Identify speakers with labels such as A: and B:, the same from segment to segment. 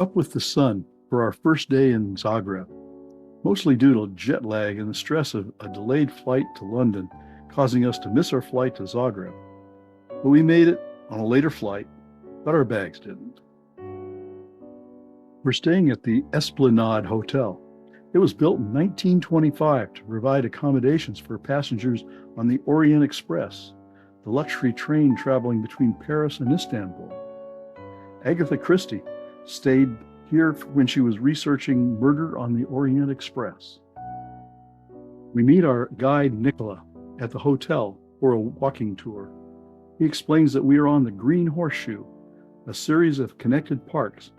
A: Up with the sun for our first day in Zagreb, mostly due to jet lag and the stress of a delayed flight to London, causing us to miss our flight to Zagreb. But we made it on a later flight, but our bags didn't. We're staying at the Esplanade Hotel. It was built in 1925 to provide accommodations for passengers on the Orient Express, the luxury train traveling between Paris and Istanbul. Agatha Christie stayed here when she was researching Murder on the Orient Express. We meet our guide, Nicola, at the hotel for a walking tour. He explains that we are on the Green Horseshoe, a series of connected parks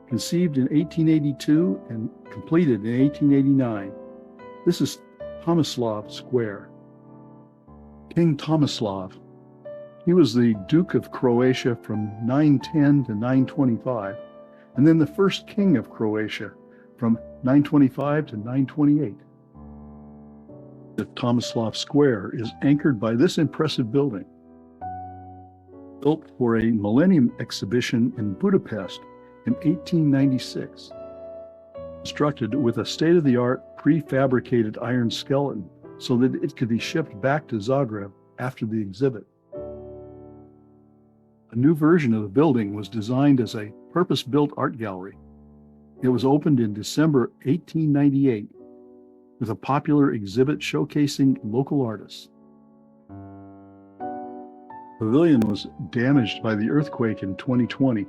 A: conceived in 1882 and completed in 1889. This is Tomislav Square. King Tomislav, he was the Duke of Croatia from 910 to 925, and then the first king of Croatia from 925 to 928. The Tomislav Square is anchored by this impressive building, built for a Millennium exhibition in Budapest in 1896, constructed with a state-of-the-art prefabricated iron skeleton so that it could be shipped back to Zagreb after the exhibit. A new version of the building was designed as a purpose-built art gallery. It was opened in December 1898 with a popular exhibit showcasing local artists. The pavilion was damaged by the earthquake in 2020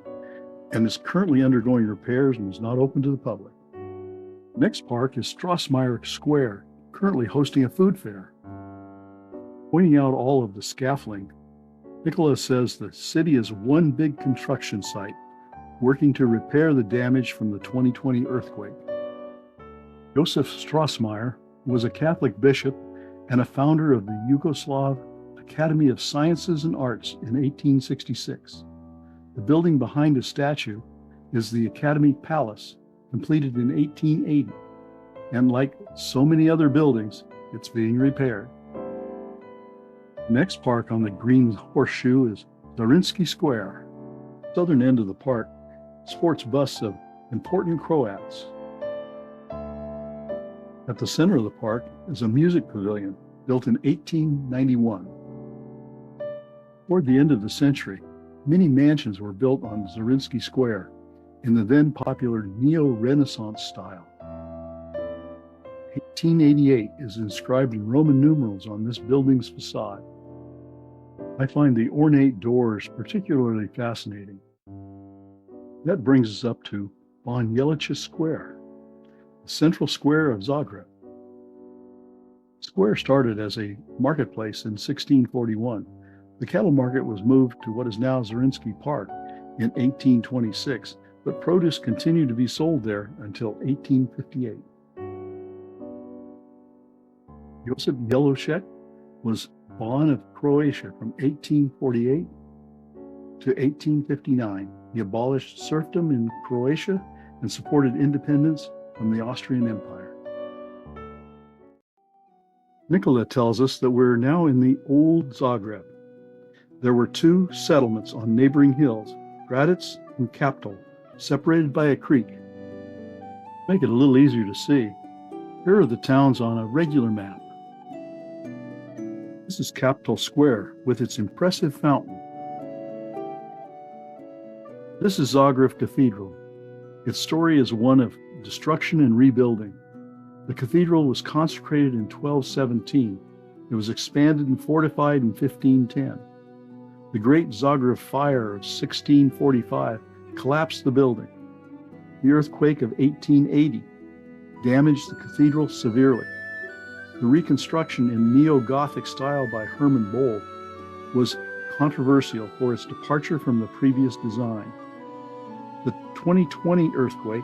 A: and is currently undergoing repairs and is not open to the public. The next park is Strassmeyer Square, currently hosting a food fair. Pointing out all of the scaffolding, Nicola says the city is one big construction site, working to repair the damage from the 2020 earthquake. Joseph Strassmeyer was a Catholic bishop and a founder of the Yugoslav Academy of Sciences and Arts in 1866. The building behind his statue is the Academy Palace, completed in 1880, and like so many other buildings, it's being repaired. The next park on the Green Horseshoe is Zrinski Square. The southern end of the park sports busts of important Croats. At the center of the park is a music pavilion built in 1891. Toward the end of the century, many mansions were built on Zrinski Square in the then popular Neo-Renaissance style. 1888 is inscribed in Roman numerals on this building's facade. I find the ornate doors particularly fascinating. That brings us up to Ban Jelačić Square, the central square of Zagreb. The square started as a marketplace in 1641. The cattle market was moved to what is now Zrinski Park in 1826, but produce continued to be sold there until 1858. Josip Jelačić was Ban of Croatia from 1848 to 1859. He abolished serfdom in Croatia and supported independence from the Austrian Empire. Nicola tells us that we're now in the old Zagreb. There were two settlements on neighboring hills, Gradec and Kaptol, separated by a creek. To make it a little easier to see, here are the towns on a regular map. This is Kaptol Square with its impressive fountain. This is Zagreb Cathedral. Its story is one of destruction and rebuilding. The cathedral was consecrated in 1217. It was expanded and fortified in 1510. The Great Zagreb Fire of 1645 collapsed the building. The earthquake of 1880 damaged the cathedral severely. The reconstruction in neo-Gothic style by Hermann Boll was controversial for its departure from the previous design. The 2020 earthquake,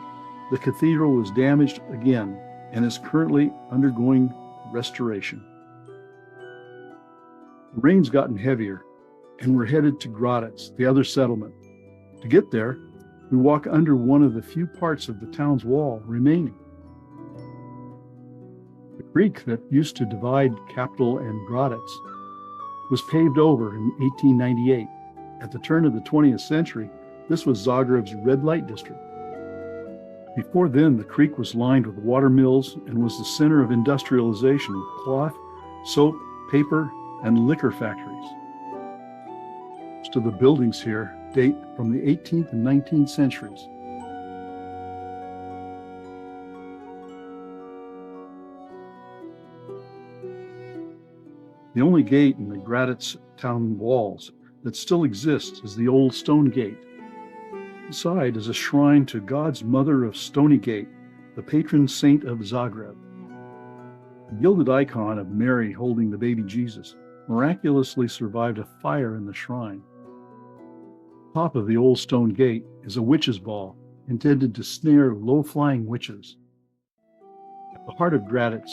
A: the cathedral was damaged again and is currently undergoing restoration. The rain's gotten heavier, and we're headed to Gradec, the other settlement. To get there, we walk under one of the few parts of the town's wall remaining. The creek that used to divide Kaptol and Gradec was paved over in 1898. At the turn of the 20th century, this was Zagreb's red light district. Before then, the creek was lined with water mills and was the center of industrialization with cloth, soap, paper, and liquor factories. Most of the buildings here date from the 18th and 19th centuries. The only gate in the Gradec town walls that still exists is the old stone gate. Inside is a shrine to God's mother of Stony Gate, the patron saint of Zagreb. The gilded icon of Mary holding the baby Jesus miraculously survived a fire in the shrine. Top of the old stone gate is a witch's ball intended to snare low-flying witches. At the heart of Gradec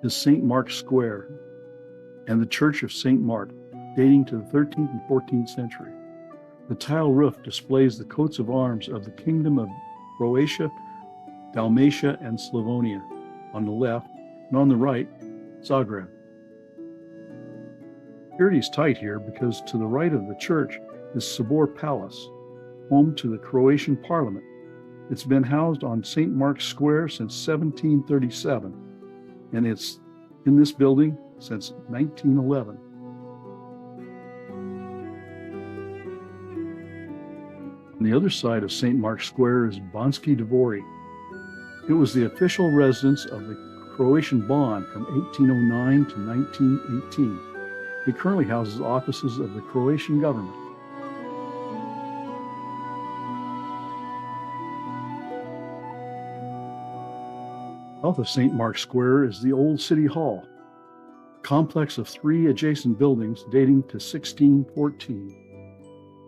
A: is St. Mark's Square and the Church of St. Mark, dating to the 13th and 14th century. The tile roof displays the coats of arms of the Kingdom of Croatia, Dalmatia, and Slavonia on the left, and on the right, Zagreb. Security is tight here because to the right of the church is Sabor Palace, home to the Croatian Parliament. It's been housed on St. Mark's Square since 1737, and it's in this building since 1911. On the other side of St. Mark's Square is Banski Dvori. It was the official residence of the Croatian Ban from 1809 to 1918. It currently houses offices of the Croatian government. South of St. Mark's Square is the Old City Hall, a complex of 3 adjacent buildings dating to 1614.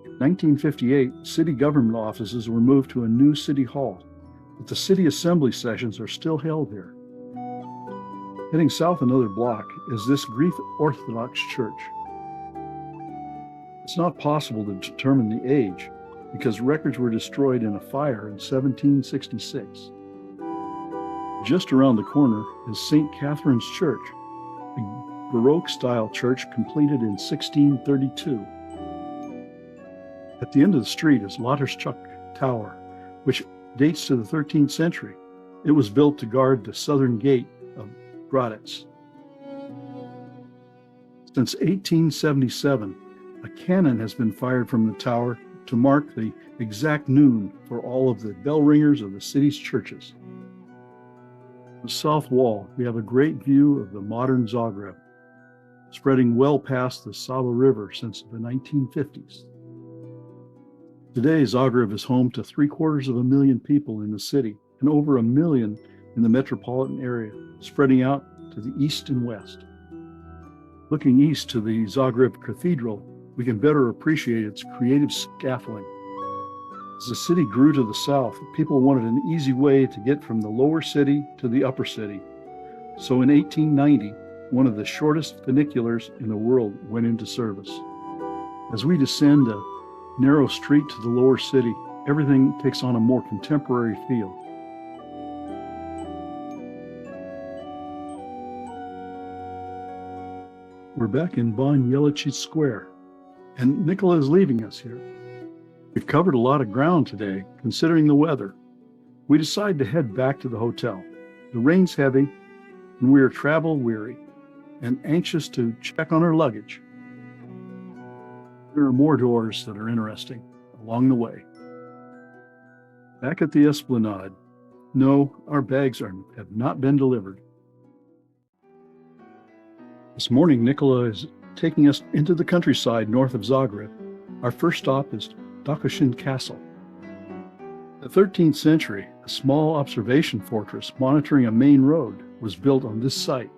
A: In 1958, city government offices were moved to a new city hall, but the city assembly sessions are still held here. Heading south another block is this Greek Orthodox church. It's not possible to determine the age because records were destroyed in a fire in 1766. Just around the corner is St. Catherine's Church, a Baroque-style church completed in 1632. At the end of the street is Lotterschuk Tower, which dates to the 13th century. It was built to guard the southern gate of Gradec. Since 1877, a cannon has been fired from the tower to mark the exact noon for all of the bell ringers of the city's churches. On the south wall, we have a great view of the modern Zagreb, spreading well past the Sava River since the 1950s. Today, Zagreb is home to 750,000 people in the city and over 1 million in the metropolitan area, spreading out to the east and west. Looking east to the Zagreb Cathedral, we can better appreciate its creative scaffolding. As the city grew to the south, people wanted an easy way to get from the lower city to the upper city. So in 1890, one of the shortest funiculars in the world went into service. As we descend a narrow street to the lower city, everything takes on a more contemporary feel. We're back in Ban Jelačić Square, and Nikola is leaving us here. We've covered a lot of ground today, considering the weather. We decide to head back to the hotel. The rain's heavy, and we are travel weary and anxious to check on our luggage. There are more doors that are interesting along the way. Back at the Esplanade, no, our bags have not been delivered. This morning, Nikola is taking us into the countryside north of Zagreb. Our first stop is Dushin Castle. In the 13th century, a small observation fortress monitoring a main road was built on this site.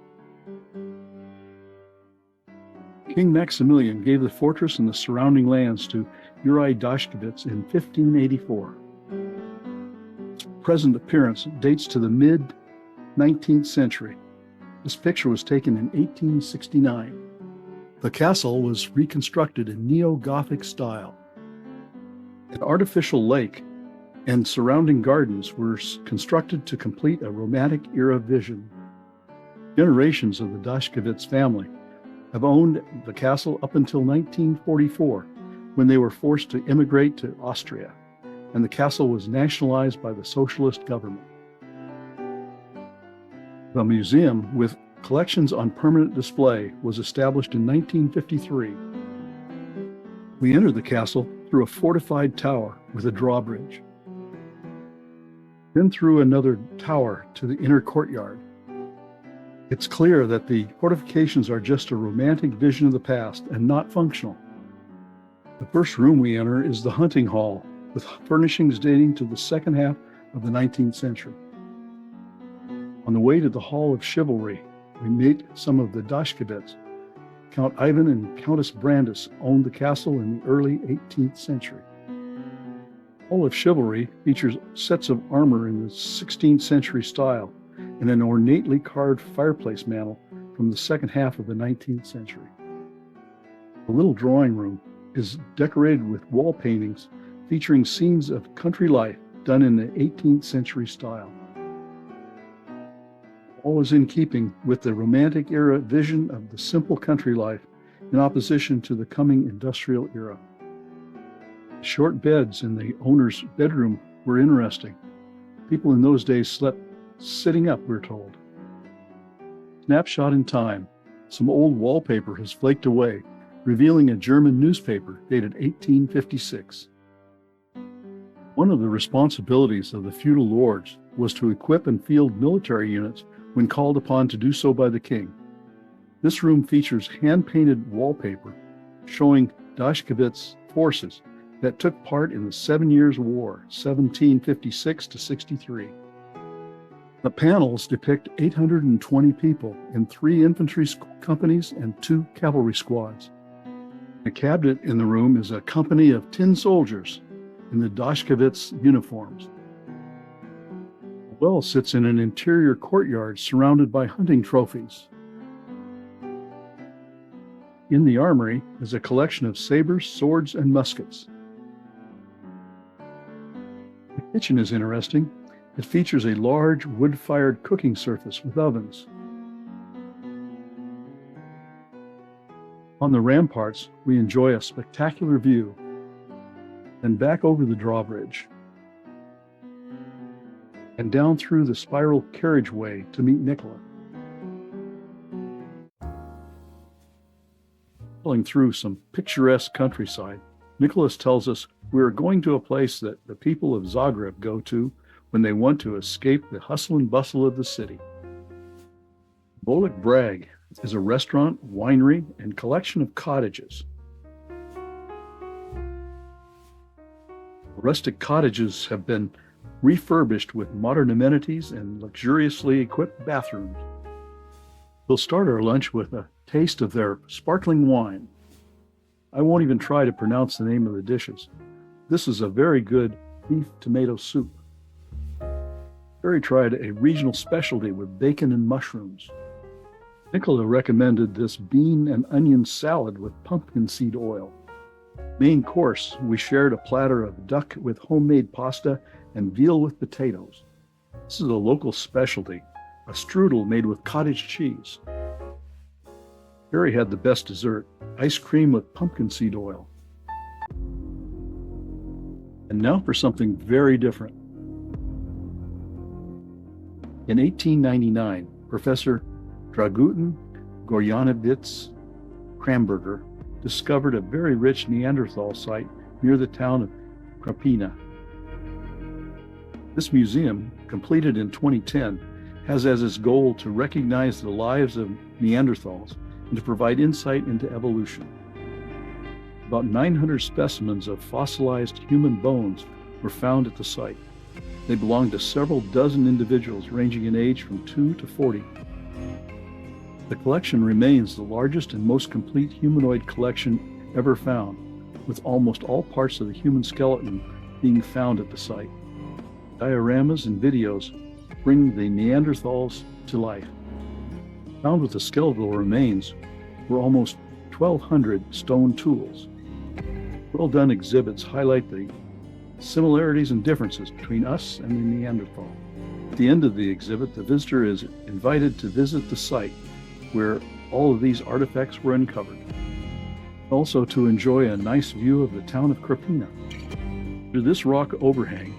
A: King Maximilian gave the fortress and the surrounding lands to Juraj Dašković in 1584. Its present appearance dates to the mid-19th century. This picture was taken in 1869. The castle was reconstructed in neo-Gothic style. An artificial lake and surrounding gardens were constructed to complete a Romantic-era vision. Generations of the Dašković family have owned the castle up until 1944, when they were forced to immigrate to Austria. and the castle was nationalized by the socialist government. The museum, with collections on permanent display, was established in 1953. We entered the castle through a fortified tower with a drawbridge, then through another tower to the inner courtyard. It's clear that the fortifications are just a romantic vision of the past and not functional. The first room we enter is the hunting hall, with furnishings dating to the second half of the 19th century. On the way to the Hall of Chivalry, we meet some of the Dashkevits. Count Ivan and Countess Brandis owned the castle in the early 18th century. Hall of Chivalry features sets of armor in the 16th century style and an ornately carved fireplace mantel from the second half of the 19th century. The little drawing room is decorated with wall paintings featuring scenes of country life done in the 18th century style. All is in keeping with the Romantic era vision of the simple country life in opposition to the coming industrial era. The short beds in the owner's bedroom were interesting. People in those days slept sitting up, we're told. Snapshot in time. Some old wallpaper has flaked away, revealing a German newspaper dated 1856. One of the responsibilities of the feudal lords was to equip and field military units when called upon to do so by the king. This room features hand-painted wallpaper showing Dashkevit's forces that took part in the 7 Years' War, 1756 to 63. The panels depict 820 people in 3 infantry companies and 2 cavalry squads. The cabinet in the room is a company of tin soldiers in the Dashkevits' uniforms. The well sits in an interior courtyard surrounded by hunting trophies. In the armory is a collection of sabers, swords, and muskets. The kitchen is interesting. It features a large wood-fired cooking surface with ovens. On the ramparts, we enjoy a spectacular view, then back over the drawbridge and down through the spiral carriageway to meet Nicola. Traveling through some picturesque countryside, Nicholas tells us we are going to a place that the people of Zagreb go to when they want to escape the hustle and bustle of the city. Bolockar is a restaurant, winery, and collection of cottages. Rustic cottages have been refurbished with modern amenities and luxuriously equipped bathrooms. We'll start our lunch with a taste of their sparkling wine. I won't even try to pronounce the name of the dishes. This is a very good beef tomato soup. Barry tried a regional specialty with bacon and mushrooms. Nicola recommended this bean and onion salad with pumpkin seed oil. Main course, we shared a platter of duck with homemade pasta and veal with potatoes. This is a local specialty, a strudel made with cottage cheese. Barry had the best dessert, ice cream with pumpkin seed oil. And now for something very different. In 1899, Professor Dragutin Gorjanovich Kramberger discovered a very rich Neanderthal site near the town of Krapina. This museum, completed in 2010, has as its goal to recognize the lives of Neanderthals and to provide insight into evolution. About 900 specimens of fossilized human bones were found at the site. They belong to several dozen individuals ranging in age from 2 to 40. The collection remains the largest and most complete humanoid collection ever found, with almost all parts of the human skeleton being found at the site. Dioramas and videos bring the Neanderthals to life. Found with the skeletal remains were almost 1,200 stone tools. Well-done exhibits highlight the similarities and differences between us and the Neanderthal. At the end of the exhibit, the visitor is invited to visit the site where all of these artifacts were uncovered. Also to enjoy a nice view of the town of Krapina. Under this rock overhang,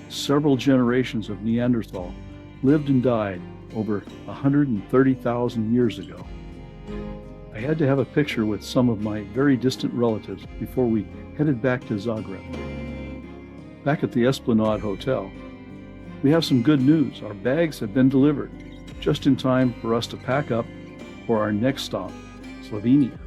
A: several generations of Neanderthal lived and died over 130,000 years ago. I had to have a picture with some of my very distant relatives before we headed back to Zagreb. Back at the Esplanade Hotel, we have some good news. Our bags have been delivered just in time for us to pack up for our next stop, Slovenia.